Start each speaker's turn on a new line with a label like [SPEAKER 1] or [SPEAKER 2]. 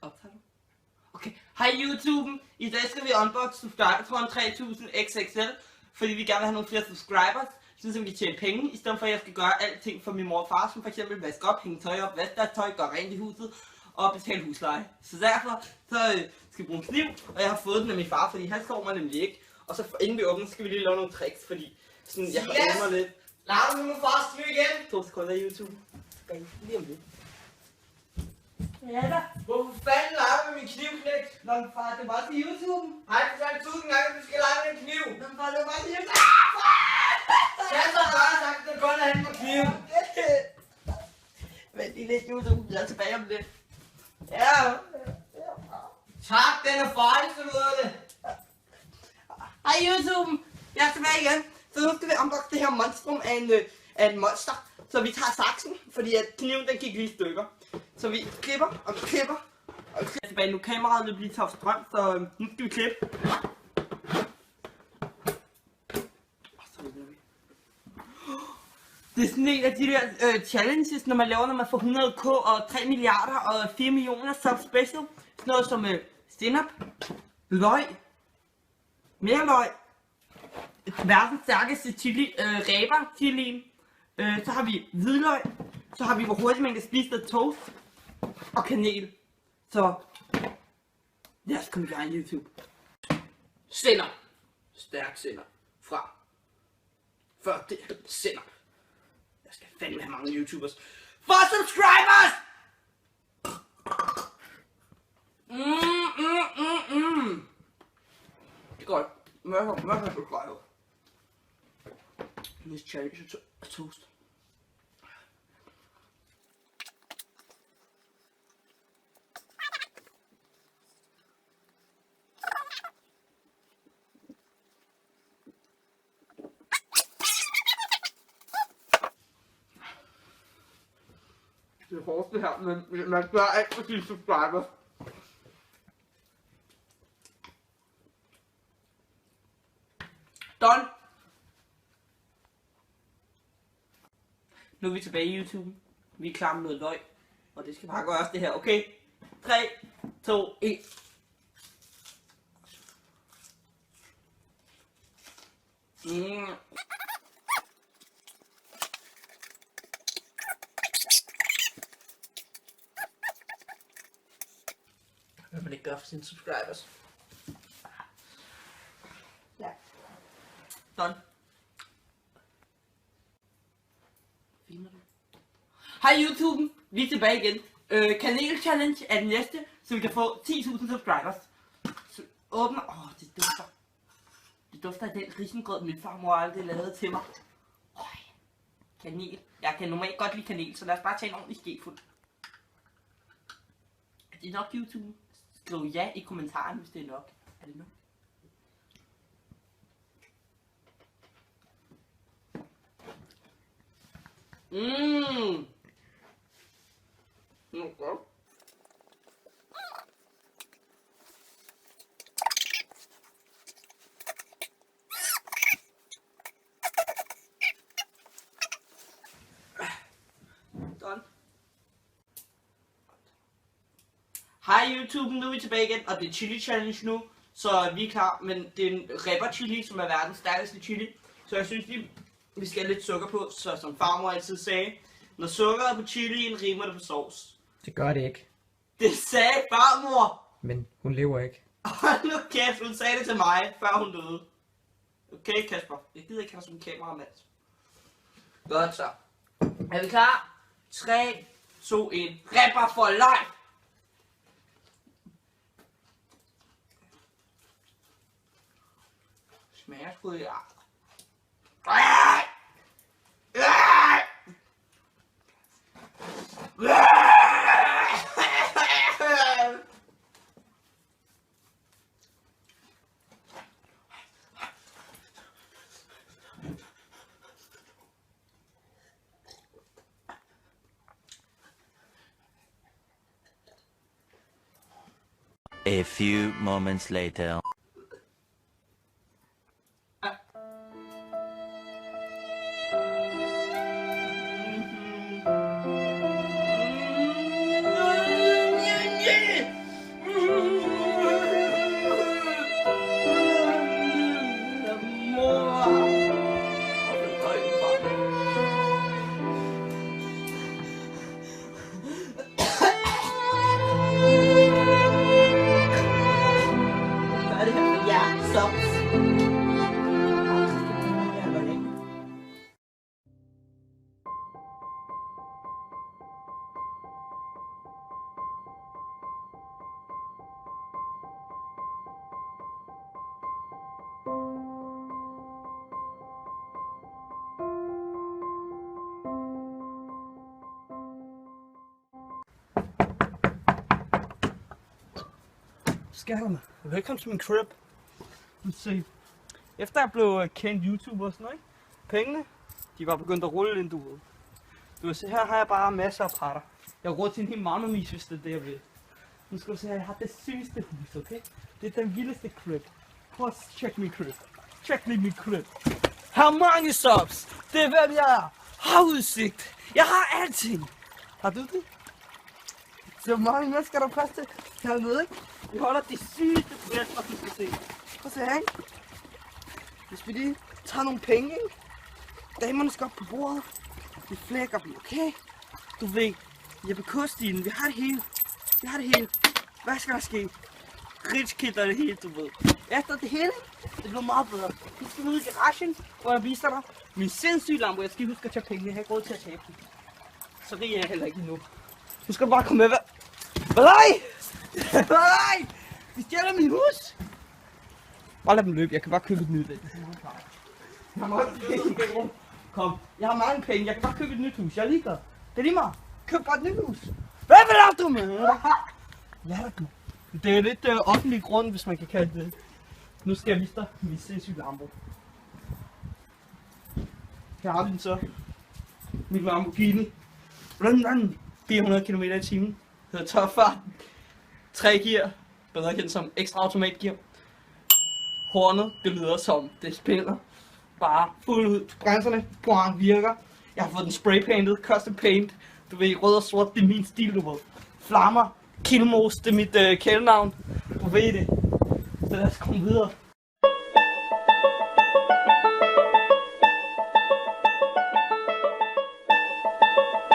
[SPEAKER 1] Optager du? Okay. Hej YouTube. I dag skal vi unbox Subscribertron 3000 XXL, fordi vi gerne vil have nogle flere subscribers, så vi kan tjene penge, i stedet for at jeg skal gøre alting for min mor og far, som for eksempel vaske op, hænge tøj op, vaske deres tøj, gøre rent i huset og betale husleje. Så derfor skal vi bruge en kniv, og jeg har fået den af min far, fordi han står mig nemlig ikke. Og så inden vi åbner, skal vi lige lave nogle tricks, fordi sådan, jeg har øvet mig lidt.
[SPEAKER 2] Laver du nu fars kniv igen?
[SPEAKER 1] 2 sekunder YouTube. Lige om lidt.
[SPEAKER 2] Ja da. Hvorfor fanden leger du med min knivknægt?
[SPEAKER 1] Nå, far, det er bare til YouTube.
[SPEAKER 2] Har jeg fortalt 1000 gange, at du skal lege med en kniv?
[SPEAKER 1] Nå, far, det er bare til YouTube.
[SPEAKER 2] Jeg har så bare sagt, at det kun er hen på kniv.
[SPEAKER 1] Vent lige lidt, YouTube. Jeg er tilbage om lidt. Ja.
[SPEAKER 2] Tak, den er farlig, så ved det.
[SPEAKER 1] Hej YouTube. Jeg er tilbage igen. Så nu skal vi unboxe det her monstrum af en monster. Så vi tager saksen, fordi at kniven den gik lige i stykker. Så vi klipper og klipper og klipper tilbage. Nu kameraet løber lige tager strøm, så nu skal vi klippe. Det er sådan en af de der challenges, når man laver, når man får 100k og 3 milliarder og 4 millioner sub special. Sådan noget som stand-up, løg, mere løg, verdens stærkeste chili, ræber chili. Så har vi hvidløg, så har vi hvor hurtigt man kan spise noget toast og kanel. Så lad os komme i gang YouTube. Sender. Stærk sender. Fra. Før det sender. Jeg skal fandme have mange YouTubers. For subscribers! Det går godt. Mørk subscriber. This challenge er toast. Det er hårdt det her, men man gør alt for sine subscribers. Done! Nu er vi tilbage i YouTube. Vi er klar med noget løg. Og det skal bare gøres det her, okay? 3, 2, 1. Hvad vil det gøre for sine subscribers? Ja. Done. Hej YouTube, vi er tilbage igen. Kanel challenge er den næste, så vi kan få 10.000 subscribers. Så åbner. Det dufter. Det dufter af den risengrød, min farmor aldrig lavede til mig. Kanel. Jeg kan normalt godt lide kanel, så lad os bare tage en ordentlig skefuld. Er det nok YouTube? Skriv ja i kommentaren, hvis det er nok. Er det nok? Okay. Done. Hej YouTube, nu er vi tilbage igen, og det er chili challenge nu, så vi er klar, men det er en ripper chili, som er verdens stærkeste chili, så jeg synes vi skal have lidt sukker på, så som farmor altid sagde, når sukker er på chilien, rimer det på sovs.
[SPEAKER 3] Det gør det ikke.
[SPEAKER 1] Det sagde farmor!
[SPEAKER 3] Men hun lever ikke.
[SPEAKER 1] Hold nu kæft, hun sagde det til mig, før hun døde. Okay, Kasper. Jeg gider ikke have sådan en kameramand. Godt så. Er vi klar? 3, 2, 1. Rapper for life! Smager sgu det.
[SPEAKER 4] A few moments later.
[SPEAKER 1] Skærme. Velkommen til min crib. Se. Efter jeg blev kendt YouTuber og sådan noget, ikke? Pengene, de var begyndt at rulle ind, du ved. Du vil se, her har jeg bare masser af patter. Jeg har råd til en hel mammamis, hvis det er det, jeg vil. Nu skal du se her, jeg har det sygeste hus, okay? Det er den vildeste crib. Prøv at check min crib. Check lige min crib. Har mange subs. Det er hvem jeg er. Har udsigt. Jeg har alting. Har du det? Så mange mennesker, der er plads til hernede, ikke? Vi holder de sygeste bræster, du skal se. Prøv at se her, ikke? Hvis vi lige tager nogle penge, ikke? Damerne skal op på bordet. Vi flækker dem, okay? Du ved, Jeppe K-stilen, vi har det hele. Vi har det hele. Hvad skal der ske? Rich Kid er det hele, du ved. Efter det hele, det bliver meget bedre. Vi skal ud i garagen, hvor jeg viser dig min sindssyge lampe. Jeg skal huske at tage penge. Jeg har ikke råd til at tabe dem. Så rig er jeg heller ikke endnu. Nu skal du bare komme med. Hvad? Nej! Vi stjæler min hus! Bare lad dem løbe. Jeg kan bare købe et nyt. Jeg har mange penge. Kom. Jeg har mange penge. Jeg kan bare købe et nyt hus. Jeg er ligeglad. Det er lige meget. Køb bare et nyt hus. Hvad vil du med? Lad du. Det er lidt offentlig grund, hvis man kan kalde det. Nu skal jeg vise dig min sindssyge Lambo. Her har vi den så. Min Lamborghini. 400 km i timen. Hedder topfart. 3 gear. Bedre kendt som ekstra automatgear. Hornet, det lyder som det spiller. Bare fuld ud. Bremserne, boing, virker. Jeg har fået den spraypainted, custom paint. Du ved, rød og sort, det er min stil, du ved. Flammer, Kilmos, det er mit kælenavn. Du ved det. Så lad os komme videre.